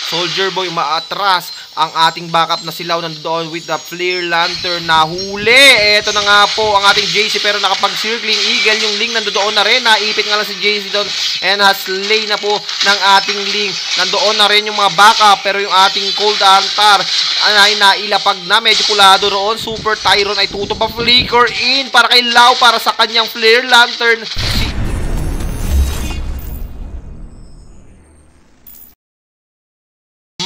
Soldier Boy umaatras. Ang ating backup na silaw nandoon with the flare lantern na huli. Eto na nga po ang ating JC pero nakapag-circling eagle. Yung Ling nandoon na rin. Naipit nga lang si JC doon and has slay na po ng ating Ling. Nandoon na rin yung mga backup pero yung ating Cold Altar ay nailapag na. Medyo pulado roon. Super Tyron ay tutupa. Flicker in para kay Lau para sa kanyang flare lantern.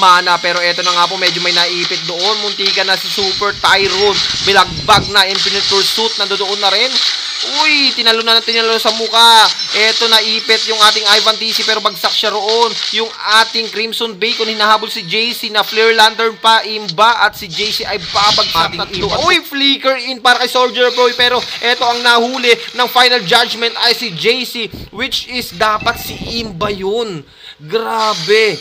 Mana pero eto na nga po medyo may naipit doon. Muntika na si Super Tyron. Bilagbag na Infinite Pursuit nandoon na rin. Uy, tinalo na sa mukha. Eto naipit yung ating Ivan TC pero bagsak siya roon. Yung ating Crimson Bacon hinahabol si JC na flare lantern pa imba at si JC ay babagsak tatlo. Uy, flicker in para kay Soldier Boy pero eto ang nahuli ng final judgment ay si JC which is dapat si Imba yun. Grabe.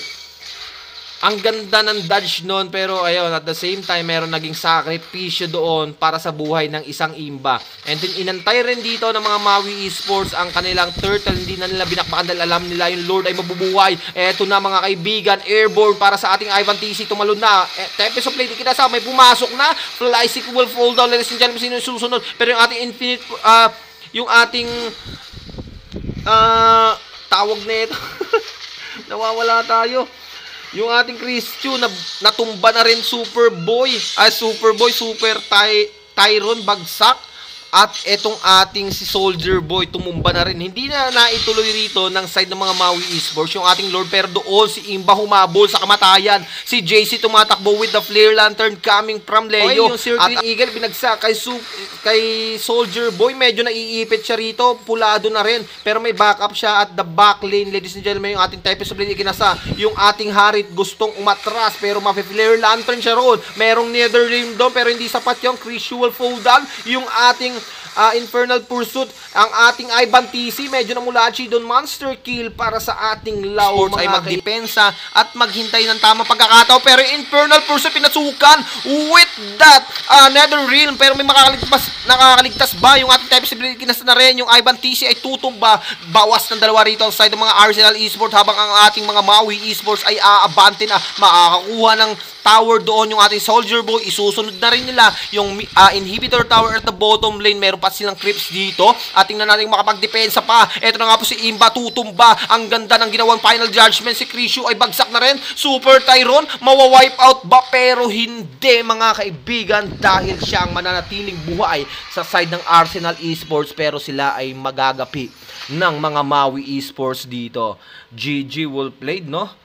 Ang ganda ng dodge noon pero ayun, at the same time meron naging sakripisyo doon para sa buhay ng isang Imba. And then inantay rin dito ng mga Maui Esports ang kanilang turtle. Hindi na nila binakbakan dahil alam nila yung Lord ay mabubuhay. Eto na mga kaibigan, airborne para sa ating Ivan TC. Tumalon na. Tempest of Blade kinasa, may pumasok na. Flysick will fall down. Ladies and gentlemen, sino yung susunod? Pero yung ating Infinite, yung ating tawag na ito. Nawawala tayo. Yung ating Christian natumba na rin Super Boy, Super Tyron bagsak. At etong ating si Soldier Boy tumumba na rin. Hindi na naituloy rito ng side ng mga Maui Esports yung ating Lord. Pero doon si Imba humabol sa kamatayan. Si JC tumatakbo with the flare lantern coming from Leo. Yung Circling Eagle binagsak kay Soldier Boy. Medyo naiipit siya rito. Pulado na rin. Pero may backup siya at the back lane. Ladies and gentlemen, yung ating Tempest of Blade ikinasa. Yung ating Harit gustong umatras pero mafe-flare lantern siya roon. Merong Nether Realm doon pero hindi sapat yung Crucial Fall Down. Yung ating Infernal Pursuit, ang ating Ivan TC medyo namulachi doon. Monster kill para sa ating Lau. Sports ay magdepensa at maghintay ng tamang pagkakataon pero Infernal Pursuit pinasukan with that Nether Realm pero may nakakaligtas ba yung ating Tempest kinasta na rin. Yung Ivan TC ay tutumba. Bawas ng dalawa rito ang side ng mga Arsenal Esports habang ang ating mga Maui Esports ay aabante na. Makakakuha ng tower doon yung ating Soldier Boy. Isusunod na rin nila yung inhibitor tower at the bottom lane. Meron pa silang creeps dito at tingnan natin makapagdepensa pa. Eto na nga po si Imba tutumba. Ang ganda ng ginawang final judgment. Si Crishu ay bagsak na rin. Super Tyron mawa-wipe out ba? Pero hindi mga kaibigan dahil siya ang mananatiling buhay sa side ng Arsenal Esports pero sila ay magagapi ng mga Maui Esports dito. GG well played, no?